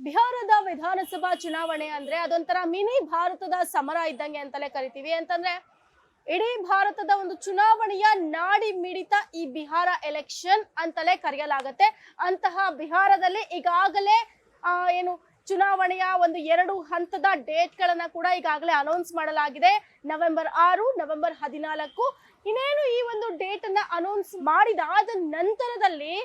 ಬಿಹಾರದ ವಿಧಾನಸಭಾ ಚುನಾವಣೆ ಅಂದ್ರೆ ಅದೊಂಥರ ಮಿನಿ ಭಾರತದ ಸಮರ ಇದ್ದಂಗೆ ಅಂತಲೇ ಕರಿತೀವಿ. ಅಂತಂದ್ರೆ ಇಡೀ ಭಾರತದ ಒಂದು ಚುನಾವಣೆಯ ನಾಡಿ ಮಿಡಿತ ಈ ಬಿಹಾರ ಎಲೆಕ್ಷನ್ ಅಂತಲೇ ಕರೆಯಲಾಗತ್ತೆ. ಅಂತಹ ಬಿಹಾರದಲ್ಲಿ ಈಗಾಗಲೇ ಏನು ಚುನಾವಣೆಯ ಒಂದು 2 ಹಂತದ ಡೇಟ್ ಗಳನ್ನ ಕೂಡ ಈಗಾಗಲೇ ಅನೌನ್ಸ್ ಮಾಡಲಾಗಿದೆ. November 6, November 14. ಇನ್ನೇನು ಈ ಒಂದು ಡೇಟ್ ಅನ್ನ ಅನೌನ್ಸ್ ಮಾಡಿದಾದ ನಂತರದಲ್ಲಿ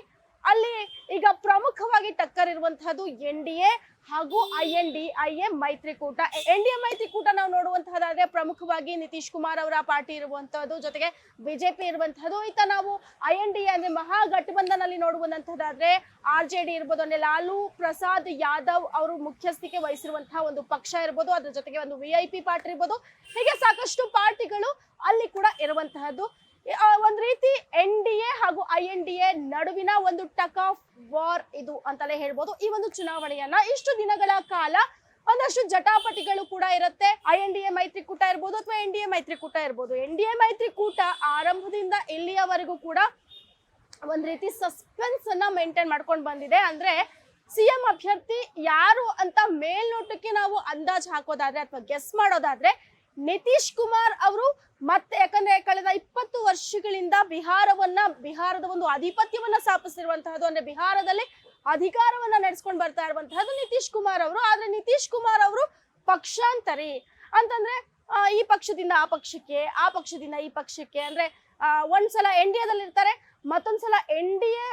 ಅಲ್ಲಿ ಈಗ ಪ್ರಮುಖವಾಗಿ ಟಕ್ಕರ್ ಇರುವಂತಹದ್ದು NDA ಹಾಗೂ INDIA ಮೈತ್ರಿಕೂಟ. NDA ಮೈತ್ರಿಕೂಟ ನಾವು ನೋಡುವಂತಹದ್ದಾದ್ರೆ ಪ್ರಮುಖವಾಗಿ ನಿತೀಶ್ ಕುಮಾರ್ ಅವರ ಪಾರ್ಟಿ ಇರುವಂತಹದ್ದು, ಜೊತೆಗೆ ಬಿಜೆಪಿ ಇರುವಂತಹದ್ದು. ಈತ ನಾವು INDA ಅಂದ್ರೆ ಮಹಾಗಠಬಂಧನಲ್ಲಿ ನೋಡುವಂತಹದ್ದಾದ್ರೆ RJD ಇರ್ಬೋದು, ಅಂದ್ರೆ ಲಾಲು ಪ್ರಸಾದ್ ಯಾದವ್ ಅವರು ಮುಖ್ಯಸ್ಥಿಕೆ ವಹಿಸಿರುವಂತಹ ಒಂದು ಪಕ್ಷ ಇರ್ಬೋದು, ಅದ್ರ ಜೊತೆಗೆ ಒಂದು VIP ಪಾರ್ಟಿ ಇರ್ಬೋದು. ಹೀಗೆ ಸಾಕಷ್ಟು ಪಾರ್ಟಿಗಳು ಅಲ್ಲಿ ಕೂಡ ಇರುವಂತಹದ್ದು. ಒಂದ್ ರೀತಿ NDA ಹಾಗೂ INDA ನಡುವಿನ ಒಂದು ಟಕ್ ಆಫ್ ವಾರ್ ಇದು ಅಂತಲೇ ಹೇಳ್ಬೋದು. ಈ ಒಂದು ಚುನಾವಣೆಯನ್ನ ಇಷ್ಟು ದಿನಗಳ ಕಾಲ ಒಂದಷ್ಟು ಜಟಾಪಟಿಗಳು ಕೂಡ ಇರುತ್ತೆ. INDA ಮೈತ್ರಿಕೂಟ ಇರ್ಬೋದು ಅಥವಾ NDA ಮೈತ್ರಿಕೂಟ ಇರ್ಬೋದು. NDA ಮೈತ್ರಿಕೂಟ ಆರಂಭದಿಂದ ಇಲ್ಲಿಯವರೆಗೂ ಕೂಡ ಒಂದ್ ರೀತಿ ಸಸ್ಪೆನ್ಸ್ ಅನ್ನ ಮೇಂಟೈನ್ ಮಾಡ್ಕೊಂಡು ಬಂದಿದೆ. ಅಂದ್ರೆ CM ಅಭ್ಯರ್ಥಿ ಯಾರು ಅಂತ ಮೇಲ್ನೋಟಕ್ಕೆ ನಾವು ಅಂದಾಜ್ ಹಾಕೋದಾದ್ರೆ ಅಥವಾ ಗೆಸ್ ಮಾಡೋದಾದ್ರೆ ನಿತೀಶ್ ಕುಮಾರ್ ಅವರು ಮತ್ತೆ, ಯಾಕಂದ್ರೆ ಕಳೆದ 20 ವರ್ಷಗಳಿಂದ ಬಿಹಾರದ ಒಂದು ಆಧಿಪತ್ಯವನ್ನ ಸ್ಥಾಪಿಸಿರುವಂತಹದ್ದು, ಅಂದ್ರೆ ಬಿಹಾರದಲ್ಲಿ ಅಧಿಕಾರವನ್ನ ನಡೆಸ್ಕೊಂಡು ಬರ್ತಾ ಇರುವಂತಹದ್ದು ನಿತೀಶ್ ಕುಮಾರ್ ಅವರು. ಆದ್ರೆ ನಿತೀಶ್ ಕುಮಾರ್ ಅವರು ಪಕ್ಷಾಂತರಿ ಅಂತಂದ್ರೆ ಈ ಪಕ್ಷದಿಂದ ಆ ಪಕ್ಷಕ್ಕೆ, ಆ ಪಕ್ಷದಿಂದ ಈ ಪಕ್ಷಕ್ಕೆ, ಅಂದ್ರೆ ಒಂದ್ಸಲ NDAದಲ್ಲಿ ಇರ್ತಾರೆ, ಮತ್ತೊಂದ್ಸಲ NDA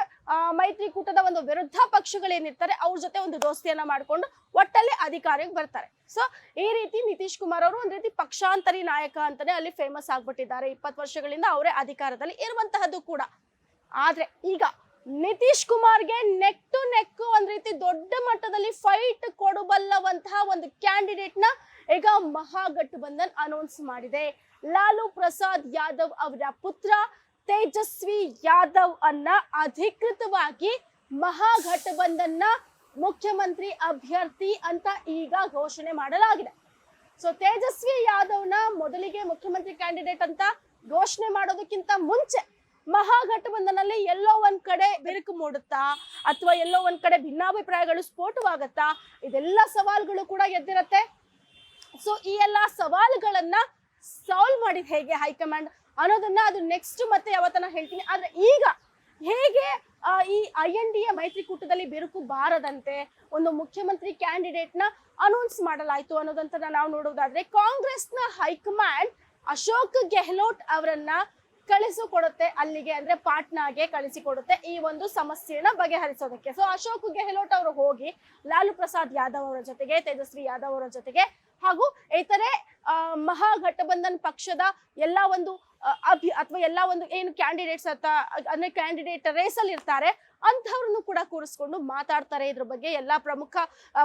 ಮೈತ್ರಿಕೂಟದ ಒಂದು ವಿರುದ್ಧ ಪಕ್ಷಗಳೇನಿರ್ತಾರೆ ಅವ್ರ ಜೊತೆ ಒಂದು ದೋಸ್ತಿಯನ್ನ ಮಾಡ್ಕೊಂಡು ಒಟ್ಟಲ್ಲಿ ಅಧಿಕಾರಕ್ಕೆ ಬರ್ತಾರೆ. ಸೊ ಈ ರೀತಿ ನಿತೀಶ್ ಕುಮಾರ್ ಅವರು ಒಂದ್ ರೀತಿ ಪಕ್ಷಾಂತರಿ ನಾಯಕ ಅಂತಾನೆ ಅಲ್ಲಿ ಫೇಮಸ್ ಆಗ್ಬಿಟ್ಟಿದ್ದಾರೆ. 20 ವರ್ಷಗಳಿಂದ ಅವರೇ ಅಧಿಕಾರದಲ್ಲಿ ಇರುವಂತಹದ್ದು ಕೂಡ. ಆದ್ರೆ ಈಗ ನಿತೀಶ್ ಕುಮಾರ್ಗೆ ನೆಕ್ ಟು ನೆಕ್ ಒಂದ್ ರೀತಿ ದೊಡ್ಡ ಮಟ್ಟದಲ್ಲಿ ಫೈಟ್ ಕೊಡಬಲ್ಲವಂತಹ ಒಂದು ಕ್ಯಾಂಡಿಡೇಟ್ ನ ಈಗ ಮಹಾಗಠಬಂಧನ್ ಅನೌನ್ಸ್ ಮಾಡಿದೆ. ಲಾಲು ಪ್ರಸಾದ್ ಯಾದವ್ ಅವರ ಪುತ್ರ ತೇಜಸ್ವಿ ಯಾದವ್ ಅನ್ನ ಅಧಿಕೃತವಾಗಿ ಮಹಾಗಠಬಂಧನ್ನ ಮುಖ್ಯಮಂತ್ರಿ ಅಭ್ಯರ್ಥಿ ಅಂತ ಈಗ ಘೋಷಣೆ ಮಾಡಲಾಗಿದೆ. ಸೊ ತೇಜಸ್ವಿ ಯಾದವ್ನ ಮೊದಲಿಗೆ ಮುಖ್ಯಮಂತ್ರಿ ಕ್ಯಾಂಡಿಡೇಟ್ ಅಂತ ಘೋಷಣೆ ಮಾಡೋದಕ್ಕಿಂತ ಮುಂಚೆ ಮಹಾಗಠಬಂಧನಲ್ಲಿ ಎಲ್ಲೋ ಒಂದ್ ಕಡೆ ಬಿರುಕು ಮೂಡುತ್ತಾ ಅಥವಾ ಎಲ್ಲೋ ಒಂದ್ ಕಡೆ ಭಿನ್ನಾಭಿಪ್ರಾಯಗಳು ಸ್ಫೋಟವಾಗತ್ತಾ, ಇದೆಲ್ಲ ಸವಾಲುಗಳು ಕೂಡ ಎದ್ದಿರತ್ತೆ. ಸೊ ಈ ಎಲ್ಲಾ ಸವಾಲುಗಳನ್ನ ಸಾಲ್ವ್ ಮಾಡಿದ್ ಹೇಗೆ ಹೈಕಮಾಂಡ್ ಅನ್ನೋದನ್ನ ಅದು ನೆಕ್ಸ್ಟ್ ಮತ್ತೆ ಯಾವತ್ತನ ಹೇಳ್ತೀನಿ. ಆದ್ರೆ ಈಗ ಹೇಗೆ ಈ INDA ಮೈತ್ರಿಕೂಟದಲ್ಲಿ ಬಿರುಕು ಬಾರದಂತೆ ಒಂದು ಮುಖ್ಯಮಂತ್ರಿ ಕ್ಯಾಂಡಿಡೇಟ್ ನ ಅನೌನ್ಸ್ ಮಾಡಲಾಯ್ತು ಅನ್ನೋದಂತ ನಾವು ನೋಡೋದಾದ್ರೆ ಕಾಂಗ್ರೆಸ್ನ ಹೈಕಮಾಂಡ್ ಅಶೋಕ್ ಗೆಹ್ಲೋಟ್ ಅವರನ್ನ ಕಳಿಸಿಕೊಡುತ್ತೆ ಅಲ್ಲಿಗೆ, ಅಂದ್ರೆ ಪಾಟ್ನಾಗೆ ಕಳಿಸಿಕೊಡುತ್ತೆ ಈ ಒಂದು ಸಮಸ್ಯೆನ ಬಗೆಹರಿಸೋದಕ್ಕೆ. ಸೊ ಅಶೋಕ್ ಗೆಹ್ಲೋಟ್ ಅವರು ಹೋಗಿ ಲಾಲು ಪ್ರಸಾದ್ ಯಾದವ್ ಅವರ ಜೊತೆಗೆ, ತೇಜಸ್ವಿ ಯಾದವ್ ಅವರ ಜೊತೆಗೆ ಹಾಗೂ ಇತರೆ ಮಹಾಗಠಬಂಧನ್ ಪಕ್ಷದ ಎಲ್ಲಾ ಒಂದು ಅಥವಾ ಎಲ್ಲಾ ಒಂದು ಏನು ಕ್ಯಾಂಡಿಡೇಟ್ಸ್ ಅಂದ್ರೆ ಕ್ಯಾಂಡಿಡೇಟ್ ರೇಸ್ ಅಲ್ಲಿ ಇರ್ತಾರೆ ಅಂತವ್ರನ್ನು ಕೂಡ ಕೂರಿಸ್ಕೊಂಡು ಮಾತಾಡ್ತಾರೆ. ಇದ್ರ ಬಗ್ಗೆ ಎಲ್ಲಾ ಪ್ರಮುಖ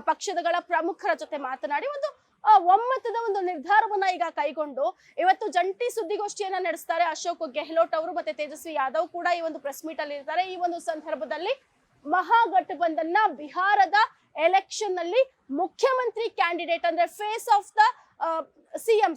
ಪಕ್ಷಗಳ ಪ್ರಮುಖರ ಜೊತೆ ಮಾತನಾಡಿ ಒಂದು ಒಮ್ಮತದ ಒಂದು ನಿರ್ಧಾರವನ್ನ ಈಗ ಕೈಗೊಂಡು ಇವತ್ತು ಜಂಟಿ ಸುದ್ದಿಗೋಷ್ಠಿಯನ್ನ ನಡೆಸ್ತಾರೆ ಅಶೋಕ್ ಗೆಹ್ಲೋಟ್ ಅವರು ಮತ್ತೆ ತೇಜಸ್ವಿ ಯಾದವ್ ಕೂಡ ಈ ಒಂದು ಪ್ರೆಸ್ ಮೀಟ್ ಅಲ್ಲಿ ಇರ್ತಾರೆ. ಈ ಒಂದು ಸಂದರ್ಭದಲ್ಲಿ ಮಹಾಗಠಬಂಧನ್ನ ಬಿಹಾರದ ಎಲೆಕ್ಷನ್ ನಲ್ಲಿ ಮುಖ್ಯಮಂತ್ರಿ ಕ್ಯಾಂಡಿಡೇಟ್ ಅಂದ್ರೆ face of the CM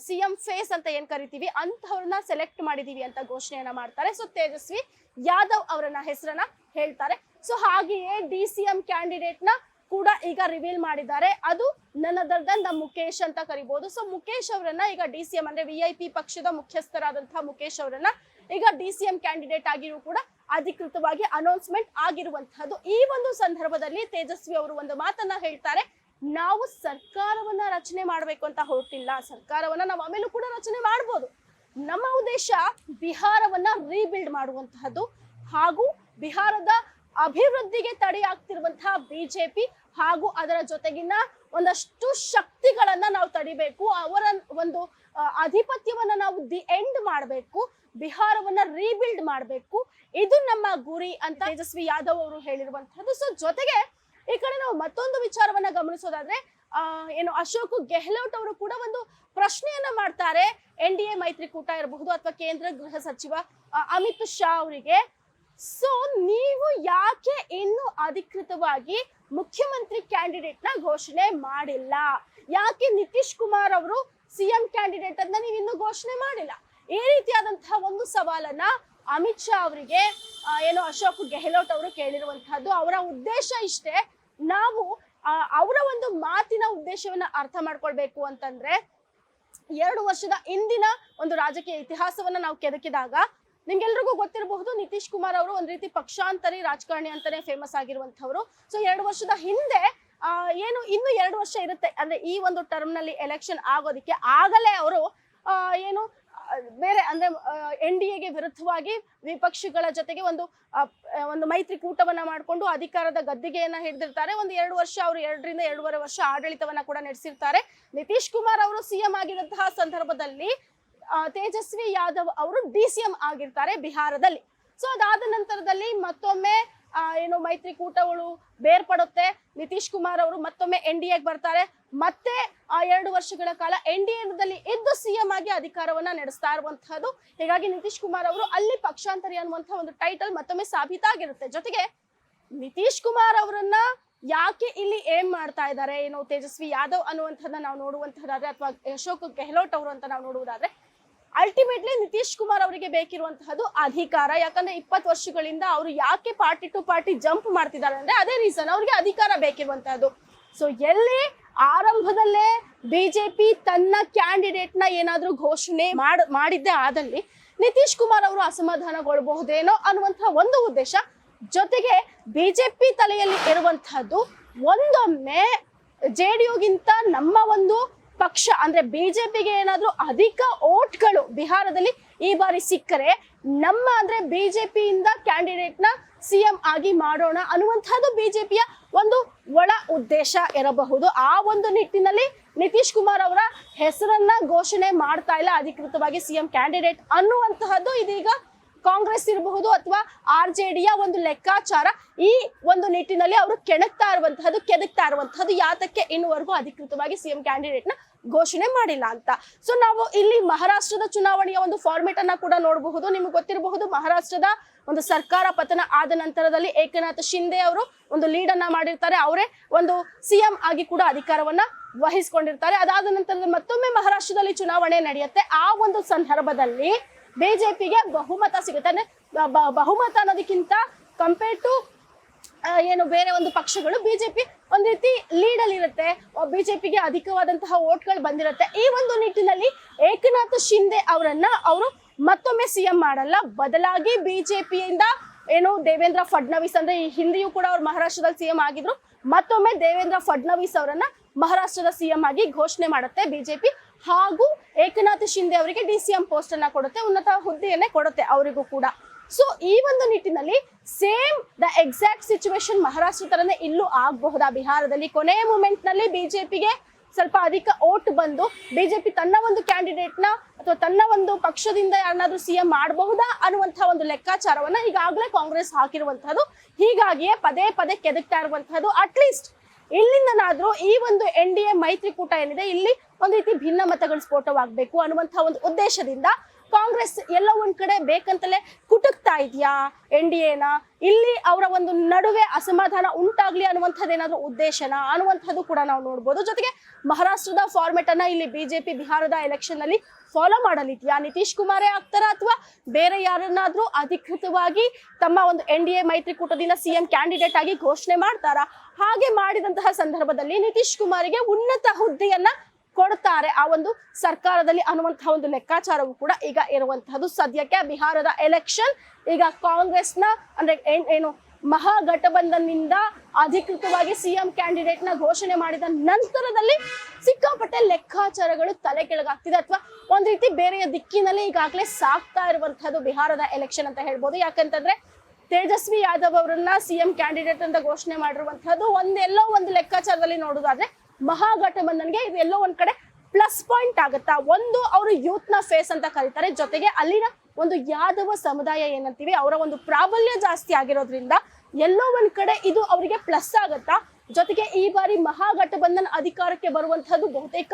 face ಅಂತ ಏನ್ ಕರಿತೀವಿ ಅಂತವ್ರನ್ನ ಸೆಲೆಕ್ಟ್ ಮಾಡಿದೀವಿ ಅಂತ ಘೋಷಣೆಯನ್ನ ಮಾಡ್ತಾರೆ. ಸೊ ತೇಜಸ್ವಿ ಯಾದವ್ ಅವರನ್ನ ಹೆಸರನ್ನ ಹೇಳ್ತಾರೆ. ಸೊ ಹಾಗೆಯೇ DCM ಕ್ಯಾಂಡಿಡೇಟ್ ನ ಕೂಡ ಈಗ ರಿವೀಲ್ ಮಾಡಿದ್ದಾರೆ. ಅದು ನನ್ ಅದರ್ ದನ್ ದ ಮುಖೇಶ್ ಅಂತ ಕರಿಬಹುದು. ಸೊ ಮುಖೇಶ್ ಅವರನ್ನ ಈಗ DCM ಅಂದ್ರೆ VIP ಪಕ್ಷದ ಮುಖ್ಯಸ್ಥರಾದಂತಹ ಮುಖೇಶ್ ಅವರನ್ನ ಈಗ DCM ಕ್ಯಾಂಡಿಡೇಟ್ ಆಗಿರೂ ಕೂಡ ಅಧಿಕೃತವಾಗಿ ಅನೌನ್ಸ್ಮೆಂಟ್ ಆಗಿರುವಂತಹದ್ದು. ಈ ಒಂದು ಸಂದರ್ಭದಲ್ಲಿ ತೇಜಸ್ವಿ ಅವರು ಒಂದು ಮಾತನ್ನ ಹೇಳ್ತಾರೆ, ನಾವು ಸರ್ಕಾರವನ್ನ ರಚನೆ ಮಾಡ್ಬೇಕು ಅಂತ ಹೊರಟಿಲ್ಲ, ಸರ್ಕಾರವನ್ನ ನಾವು ಆಮೇಲೂ ಕೂಡ ರಚನೆ ಮಾಡ್ಬೋದು. ನಮ್ಮ ಉದ್ದೇಶ ಬಿಹಾರವನ್ನ ರೀಬಿಲ್ಡ್ ಮಾಡುವಂತಹದ್ದು ಹಾಗೂ ಬಿಹಾರದ ಅಭಿವೃದ್ಧಿಗೆ ತಡೆಯಾಗ್ತಿರುವಂತಹ BJP ಹಾಗೂ ಅದರ ಜೊತೆಗಿನ ಒಂದಷ್ಟು ಶಕ್ತಿಗಳನ್ನ ನಾವು ತಡಿಬೇಕು, ಅವರ ಒಂದು ಆಧಿಪತ್ಯವನ್ನ ನಾವು ಎಂಡ್ ಮಾಡಬೇಕು, ಬಿಹಾರವನ್ನ ರೀಬಿಲ್ಡ್ ಮಾಡಬೇಕು, ಇದು ನಮ್ಮ ಗುರಿ ಅಂತ ತೇಜಸ್ವಿ ಯಾದವ್ ಅವರು ಹೇಳಿರುವಂತಹದ್ದು. ಸೊ ಜೊತೆಗೆ ಈ ಕಡೆ ನಾವು ಮತ್ತೊಂದು ವಿಚಾರವನ್ನ ಗಮನಿಸೋದಾದ್ರೆ ಏನು ಅಶೋಕ್ ಗೆಹ್ಲೋಟ್ ಅವರು ಕೂಡ ಒಂದು ಪ್ರಶ್ನೆಯನ್ನ ಮಾಡ್ತಾರೆ NDA ಮೈತ್ರಿಕೂಟ ಇರಬಹುದು ಅಥವಾ ಕೇಂದ್ರ ಗೃಹ ಸಚಿವ ಅಮಿತ್ ಶಾ ಅವರಿಗೆ. ಸೊ ನೀವು ಯಾಕೆ ಇನ್ನು ಅಧಿಕೃತವಾಗಿ ಮುಖ್ಯಮಂತ್ರಿ ಕ್ಯಾಂಡಿಡೇಟ್ ನ ಘೋಷಣೆ ಮಾಡಿಲ್ಲ, ಯಾಕೆ ನಿತೀಶ್ ಕುಮಾರ್ ಅವರು CM ಕ್ಯಾಂಡಿಡೇಟ್ ಅಂತ ನೀವು ಇನ್ನೂ ಘೋಷಣೆ ಮಾಡಿಲ್ಲ? ಈ ರೀತಿಯಾದಂತಹ ಒಂದು ಸವಾಲನ್ನ ಅಮಿತ್ ಶಾ ಅವರಿಗೆ ಏನು ಅಶೋಕ್ ಗೆಹ್ಲೋಟ್ ಅವರು ಕೇಳಿರುವಂತಹದ್ದು. ಅವರ ಉದ್ದೇಶ ಇಷ್ಟೇ, ನಾವು ಅವರ ಮಾತಿನ ಉದ್ದೇಶವನ್ನ ಅರ್ಥ ಮಾಡ್ಕೊಳ್ಬೇಕು ಅಂತಂದ್ರೆ 2 ವರ್ಷದ ಹಿಂದಿನ ಒಂದು ರಾಜಕೀಯ ಇತಿಹಾಸವನ್ನ ನಾವು ಕೆದಕಿದಾಗ ನಿಮ್ಗೆಲ್ರಿಗೂ ಗೊತ್ತಿರಬಹುದು, ನಿತೀಶ್ ಕುಮಾರ್ ಅವರು ಒಂದ್ ರೀತಿ ಪಕ್ಷಾಂತರಿ ರಾಜಕಾರಣಿ ಅಂತಾನೆ ಫೇಮಸ್ ಆಗಿರುವಂತವ್ರು. ಸೊ 2 ವರ್ಷದ ಹಿಂದೆ ಏನು ಇನ್ನು 2 ವರ್ಷ ಇರುತ್ತೆ ಅಂದ್ರೆ ಈ ಒಂದು ಟರ್ಮ್ ನಲ್ಲಿ ಎಲೆಕ್ಷನ್ ಆಗೋದಿಕ್ಕೆ ಆಗಲೇ ಅವರು ಏನು ಬೇರೆ ಅಂದ್ರೆ NDAಗೆ ವಿರುದ್ಧವಾಗಿ ವಿಪಕ್ಷಗಳ ಜೊತೆಗೆ ಒಂದು ಮೈತ್ರಿಕೂಟವನ್ನ ಮಾಡಿಕೊಂಡು ಅಧಿಕಾರದ ಗದ್ದಿಗೆಯನ್ನ ಹಿಡಿದಿರ್ತಾರೆ. 2 ವರ್ಷ ಅವರು 2 ರಿಂದ 2.5 ವರ್ಷ ಆಡಳಿತವನ್ನ ಕೂಡ ನಡೆಸಿರ್ತಾರೆ. ನಿತೀಶ್ ಕುಮಾರ್ ಅವರು CM ಆಗಿರುವಂತಹ ಸಂದರ್ಭದಲ್ಲಿ ತೇಜಸ್ವಿ ಯಾದವ್ ಅವರು DCM ಆಗಿರ್ತಾರೆ ಬಿಹಾರದಲ್ಲಿ. ಸೊ ಅದಾದ ನಂತರದಲ್ಲಿ ಮತ್ತೊಮ್ಮೆ ಏನು ಮೈತ್ರಿಕೂಟಗಳು ಬೇರ್ಪಡುತ್ತೆ. ನಿತೀಶ್ ಕುಮಾರ್ ಅವರು ಮತ್ತೊಮ್ಮೆ NDAಗೆ ಬರ್ತಾರೆ. ಮತ್ತೆ 2 ವರ್ಷಗಳ ಕಾಲ NDAದಲ್ಲಿ ಇದ್ದು CM ಆಗಿ ಅಧಿಕಾರವನ್ನ ನಡೆಸ್ತಾ ಇರುವಂತಹದ್ದು. ಹೀಗಾಗಿ ನಿತೀಶ್ ಕುಮಾರ್ ಅವರು ಅಲ್ಲಿ ಪಕ್ಷಾಂತರಿ ಅನ್ನುವಂತಹ ಒಂದು ಟೈಟಲ್ ಮತ್ತೊಮ್ಮೆ ಸಾಬೀತಾಗಿರುತ್ತೆ. ಜೊತೆಗೆ ನಿತೀಶ್ ಕುಮಾರ್ ಅವರನ್ನ ಯಾಕೆ ಇಲ್ಲಿ ಏನ್ ಮಾಡ್ತಾ ಇದ್ದಾರೆ, ಏನು ತೇಜಸ್ವಿ ಯಾದವ್ ಅನ್ನುವಂಥದ್ದನ್ನ ನಾವು ನೋಡುವಂತಹದ್ದಾದ್ರೆ ಅಥವಾ ಅಶೋಕ್ ಗೆಹ್ಲೋಟ್ ಅವರು ಅಂತ ನಾವು ನೋಡುವುದಾದ್ರೆ, ಅಲ್ಟಿಮೇಟ್ಲಿ ನಿತೀಶ್ ಕುಮಾರ್ ಅವರಿಗೆ ಬೇಕಿರುವಂತಹದ್ದು ಅಧಿಕಾರ. ಯಾಕಂದ್ರೆ 20 ವರ್ಷಗಳಿಂದ ಅವರು ಯಾಕೆ ಪಾರ್ಟಿ ಟು ಪಾರ್ಟಿ ಜಂಪ್ ಮಾಡ್ತಿದ್ದಾರೆ ಅಂದ್ರೆ ಅದೇ ರೀಸನ್, ಅವ್ರಿಗೆ ಅಧಿಕಾರ ಬೇಕಿರುವಂತಹದ್ದು. ಸೊ ಎಲ್ಲಿ ಆರಂಭದಲ್ಲೇ ಬಿಜೆಪಿ ತನ್ನ ಕ್ಯಾಂಡಿಡೇಟ್ ನ ಏನಾದ್ರೂ ಘೋಷಣೆ ಮಾಡಿದ್ದೇ ಆದಲ್ಲಿ ನಿತೀಶ್ ಕುಮಾರ್ ಅವರು ಅಸಮಾಧಾನಗೊಳ್ಳಬಹುದೇನೋ ಅನ್ನುವಂತಹ ಒಂದು ಉದ್ದೇಶ. ಜೊತೆಗೆ ಬಿಜೆಪಿ ತಲೆಯಲ್ಲಿ ಇರುವಂತಹದ್ದು ಒಂದೊಮ್ಮೆ JDUಗಿಂತ ನಮ್ಮ ಒಂದು ಪಕ್ಷ ಅಂದ್ರೆ ಬಿಜೆಪಿಗೆ ಏನಾದ್ರೂ ಅಧಿಕ ಓಟ್ಗಳು ಬಿಹಾರದಲ್ಲಿ ಈ ಬಾರಿ ಸಿಕ್ಕರೆ ನಮ್ಮ ಅಂದ್ರೆ ಬಿಜೆಪಿಯಿಂದ ಕ್ಯಾಂಡಿಡೇಟ್ ನ CM ಆಗಿ ಮಾಡೋಣ ಅನ್ನುವಂಥದ್ದು ಬಿಜೆಪಿಯ ಒಂದು ಒಳ ಉದ್ದೇಶ ಇರಬಹುದು. ಆ ಒಂದು ನಿಟ್ಟಿನಲ್ಲಿ ನಿತೀಶ್ ಕುಮಾರ್ ಅವರ ಹೆಸರನ್ನ ಘೋಷಣೆ ಮಾಡ್ತಾ ಇಲ್ಲ ಅಧಿಕೃತವಾಗಿ CM ಕ್ಯಾಂಡಿಡೇಟ್ ಅನ್ನುವಂತಹದ್ದು ಇದೀಗ ಕಾಂಗ್ರೆಸ್ ಇರಬಹುದು ಅಥವಾ RJDಯ ಒಂದು ಲೆಕ್ಕಾಚಾರ. ಈ ಒಂದು ನಿಟ್ಟಿನಲ್ಲಿ ಅವರು ಕೆದಕ್ತಾ ಇರುವಂತಹದ್ದು ಯಾತಕ್ಕೆ ಇನ್ನುವರೆಗೂ ಅಧಿಕೃತವಾಗಿ CM ಕ್ಯಾಂಡಿಡೇಟ್ ನ ಘೋಷಣೆ ಮಾಡಿಲ್ಲ ಅಂತ. ಸೊ ನಾವು ಇಲ್ಲಿ ಮಹಾರಾಷ್ಟ್ರದ ಚುನಾವಣೆಯ ಒಂದು ಫಾರ್ಮೆಟ್ ಅನ್ನ ಕೂಡ ನೋಡಬಹುದು. ನಿಮ್ಗೆ ಗೊತ್ತಿರಬಹುದು, ಮಹಾರಾಷ್ಟ್ರದ ಒಂದು ಸರ್ಕಾರ ಪತನ ಆದ ನಂತರದಲ್ಲಿ ಏಕನಾಥ್ ಶಿಂದೆ ಅವರು ಒಂದು ಲೀಡ್ ಅನ್ನ ಮಾಡಿರ್ತಾರೆ. ಅವರೇ ಒಂದು CM ಆಗಿ ಕೂಡ ಅಧಿಕಾರವನ್ನ ವಹಿಸ್ಕೊಂಡಿರ್ತಾರೆ. ಅದಾದ ನಂತರದಲ್ಲಿ ಮತ್ತೊಮ್ಮೆ ಮಹಾರಾಷ್ಟ್ರದಲ್ಲಿ ಚುನಾವಣೆ ನಡೆಯುತ್ತೆ. ಆ ಒಂದು ಸಂದರ್ಭದಲ್ಲಿ ಬಿಜೆಪಿಗೆ ಬಹುಮತ ಸಿಗುತ್ತೆ. ಅಂದ್ರೆ ಬಹುಮತ ಅನ್ನೋದಕ್ಕಿಂತ ಕಂಪೇರ್ ಟು ಏನು ಬೇರೆ ಒಂದು ಪಕ್ಷಗಳು ಬಿಜೆಪಿ ಒಂದ್ ರೀತಿ ಲೀಡ್ ಅಲ್ಲಿ ಇರುತ್ತೆ, ಬಿಜೆಪಿಗೆ ಅಧಿಕವಾದಂತಹ ಓಟ್ಗಳು ಬಂದಿರುತ್ತೆ. ಈ ಒಂದು ನಿಟ್ಟಿನಲ್ಲಿ ಏಕನಾಥ್ ಶಿಂದೆ ಅವರನ್ನ ಅವರು ಮತ್ತೊಮ್ಮೆ CM ಮಾಡಲ್ಲ, ಬದಲಾಗಿ ಬಿಜೆಪಿಯಿಂದ ಏನು ದೇವೇಂದ್ರ ಫಡ್ನವೀಸ್ ಅಂದ್ರೆ ಈ ಹಿಂದೆಯೂ ಕೂಡ ಅವ್ರು ಮಹಾರಾಷ್ಟ್ರದಲ್ಲಿ CM ಆಗಿದ್ರು, ಮತ್ತೊಮ್ಮೆ ದೇವೇಂದ್ರ ಫಡ್ನವೀಸ್ ಅವರನ್ನ ಮಹಾರಾಷ್ಟ್ರದ CM ಆಗಿ ಘೋಷಣೆ ಮಾಡುತ್ತೆ ಬಿಜೆಪಿ. ಹಾಗೂ ಏಕನಾಥ್ ಶಿಂದೆ ಅವರಿಗೆ DCM ಪೋಸ್ಟ್ ಅನ್ನ ಕೊಡುತ್ತೆ, ಉನ್ನತ ಹುದ್ದೆಯನ್ನೇ ಕೊಡುತ್ತೆ ಅವರಿಗೂ ಕೂಡ. ಸೊ ಈ ಒಂದು ನಿಟ್ಟಿನಲ್ಲಿ same the exact situation Maharashtra ತರನೇ ಇಲ್ಲೂ ಆಗಬಹುದಾ ಬಿಹಾರದಲ್ಲಿ? ಕೊನೆಯ ಮೂಮೆಂಟ್ ನಲ್ಲಿ ಬಿಜೆಪಿಗೆ ಸ್ವಲ್ಪ ಅಧಿಕ ಓಟ್ ಬಂದು ಬಿಜೆಪಿ ತನ್ನ ಒಂದು ಕ್ಯಾಂಡಿಡೇಟ್ ನ ಅಥವಾ ತನ್ನ ಒಂದು ಪಕ್ಷದಿಂದ ಯಾರನ್ನಾದ್ರೂ CM ಮಾಡಬಹುದಾ ಅನ್ನುವಂತಹ ಒಂದು ಲೆಕ್ಕಾಚಾರವನ್ನ ಈಗಾಗಲೇ ಕಾಂಗ್ರೆಸ್ ಹಾಕಿರುವಂತಹದ್ದು. ಹೀಗಾಗಿಯೇ ಪದೇ ಪದೇ ಕೆದಕ್ತಾ ಇರುವಂತಹದ್ದು. ಅಟ್ಲೀಸ್ಟ್ ಇಲ್ಲಿಂದನಾದ್ರೂ ಈ ಒಂದು NDA ಮೈತ್ರಿಕೂಟ ಏನಿದೆ ಇಲ್ಲಿ ಒಂದ್ ರೀತಿ ಭಿನ್ನ ಮತಗಳ ಸ್ಫೋಟವಾಗಬೇಕು ಅನ್ನುವಂತಹ ಒಂದು ಉದ್ದೇಶದಿಂದ ಕಾಂಗ್ರೆಸ್ ಎಲ್ಲ ಒಂದ್ ಕಡೆ ಬೇಕಂತಲೇ ಕುಟುಕ್ತಾ ಇದೆಯಾ NDAನ, ಇಲ್ಲಿ ಅವರ ಒಂದು ನಡುವೆ ಅಸಮಾಧಾನ ಉಂಟಾಗ್ಲಿ ಅನ್ನುವಂಥದ್ದು ಏನಾದ್ರೂ ಉದ್ದೇಶನ ಅನ್ನುವಂಥದ್ದು ಕೂಡ ನಾವು ನೋಡ್ಬೋದು. ಜೊತೆಗೆ ಮಹಾರಾಷ್ಟ್ರದ ಫಾರ್ಮೆಟ್ ಅನ್ನ ಇಲ್ಲಿ ಬಿಜೆಪಿ ಬಿಹಾರದ ಎಲೆಕ್ಷನ್ ನಲ್ಲಿ ಫಾಲೋ ಮಾಡಲಿದ್ಯಾ? ನಿತೀಶ್ ಕುಮಾರೇ ಆಗ್ತಾರ ಅಥವಾ ಬೇರೆ ಯಾರನ್ನಾದ್ರೂ ಅಧಿಕೃತವಾಗಿ ತಮ್ಮ ಒಂದು NDA ಮೈತ್ರಿಕೂಟದಿಂದ CM ಕ್ಯಾಂಡಿಡೇಟ್ ಆಗಿ ಘೋಷಣೆ ಮಾಡ್ತಾರ? ಹಾಗೆ ಮಾಡಿದಂತಹ ಸಂದರ್ಭದಲ್ಲಿ ನಿತೀಶ್ ಕುಮಾರಿಗೆ ಉನ್ನತ ಹುದ್ದೆಯನ್ನ ಕೊಡ್ತಾರೆ ಆ ಒಂದು ಸರ್ಕಾರದಲ್ಲಿ ಅನ್ನುವಂತಹ ಒಂದು ಲೆಕ್ಕಾಚಾರವೂ ಕೂಡ ಈಗ ಇರುವಂತಹದ್ದು. ಸದ್ಯಕ್ಕೆ ಬಿಹಾರದ ಎಲೆಕ್ಷನ್ ಈಗ ಕಾಂಗ್ರೆಸ್ನ ಅಂದ್ರೆ ಏನು ಮಹಾಗಠಬಂಧನ್ನಿಂದ ಅಧಿಕೃತವಾಗಿ CM ಕ್ಯಾಂಡಿಡೇಟ್ ನ ಘೋಷಣೆ ಮಾಡಿದ ನಂತರದಲ್ಲಿ ಸಿಕ್ಕಾಪಟ್ಟೆ ಲೆಕ್ಕಾಚಾರಗಳು ತಲೆ ಕೆಳಗಾಗ್ತಿದೆ ಅಥವಾ ಒಂದ್ ರೀತಿ ಬೇರೆಯ ದಿಕ್ಕಿನಲ್ಲಿ ಈಗಾಗಲೇ ಸಾಕ್ತಾ ಇರುವಂತಹದ್ದು ಬಿಹಾರದ ಎಲೆಕ್ಷನ್ ಅಂತ ಹೇಳ್ಬೋದು. ಯಾಕಂತಂದ್ರೆ ತೇಜಸ್ವಿ ಯಾದವ್ ಅವರನ್ನ CM ಕ್ಯಾಂಡಿಡೇಟ್ ಅಂತ ಘೋಷಣೆ ಮಾಡಿರುವಂತಹದ್ದು ಎಲ್ಲೋ ಒಂದು ಲೆಕ್ಕಾಚಾರದಲ್ಲಿ ನೋಡೋದಾದ್ರೆ ಮಹಾಗಠಬಂಧನ್ಗೆ ಇದು ಎಲ್ಲೋ ಒಂದ್ ಕಡೆ ಪ್ಲಸ್ ಪಾಯಿಂಟ್ ಆಗುತ್ತಾ. ಒಂದು ಅವರು ಯೂತ್ ನ ಫೇಸ್ ಅಂತ ಕರೀತಾರೆ, ಜೊತೆಗೆ ಅಲ್ಲಿನ ಒಂದು ಯಾದವ ಸಮುದಾಯ ಏನಂತೀವಿ ಅವರ ಒಂದು ಪ್ರಾಬಲ್ಯ ಜಾಸ್ತಿ ಆಗಿರೋದ್ರಿಂದ ಎಲ್ಲೋ ಒಂದ್ ಕಡೆ ಇದು ಅವರಿಗೆ ಪ್ಲಸ್ ಆಗುತ್ತಾ. ಜೊತೆಗೆ ಈ ಬಾರಿ ಮಹಾಗಠಬಂಧನ್ ಅಧಿಕಾರಕ್ಕೆ ಬರುವಂತಹದ್ದು ಬಹುತೇಕ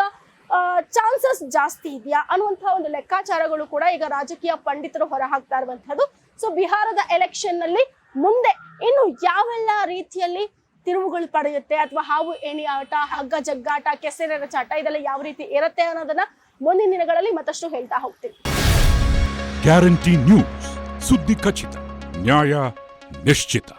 ಚಾನ್ಸಸ್ ಜಾಸ್ತಿ ಇದೆಯಾ ಅನ್ನುವಂತಹ ಒಂದು ಲೆಕ್ಕಾಚಾರಗಳು ಕೂಡ ಈಗ ರಾಜಕೀಯ ಪಂಡಿತರು ಹೊರ ಹಾಕ್ತಾ ಇರುವಂತಹದ್ದು. ಸೊ ಬಿಹಾರದ ಎಲೆಕ್ಷನ್ ನಲ್ಲಿ ಮುಂದೆ ಇನ್ನು ಯಾವೆಲ್ಲ ರೀತಿಯಲ್ಲಿ ತಿರುವುಗಳು ಪಡೆಯುತ್ತೆ ಅಥವಾ ಹಾವು ಏಣಿ ಆಟ, ಹಗ್ಗ ಜಗ್ಗಾಟ, ಕೆಸರೆರ ಚಾಟ ಇದೆಲ್ಲ ಯಾವ ರೀತಿ ಇರುತ್ತೆ ಅನ್ನೋದನ್ನ ಮುಂದಿನ ದಿನಗಳಲ್ಲಿ ಮತ್ತಷ್ಟು ಹೇಳ್ತಾ ಹೋಗ್ತೀವಿ. ಗ್ಯಾರಂಟಿ ನ್ಯೂಸ್, ಸುದ್ದಿ ಖಚಿತ, ನ್ಯಾಯ ನಿಶ್ಚಿತ.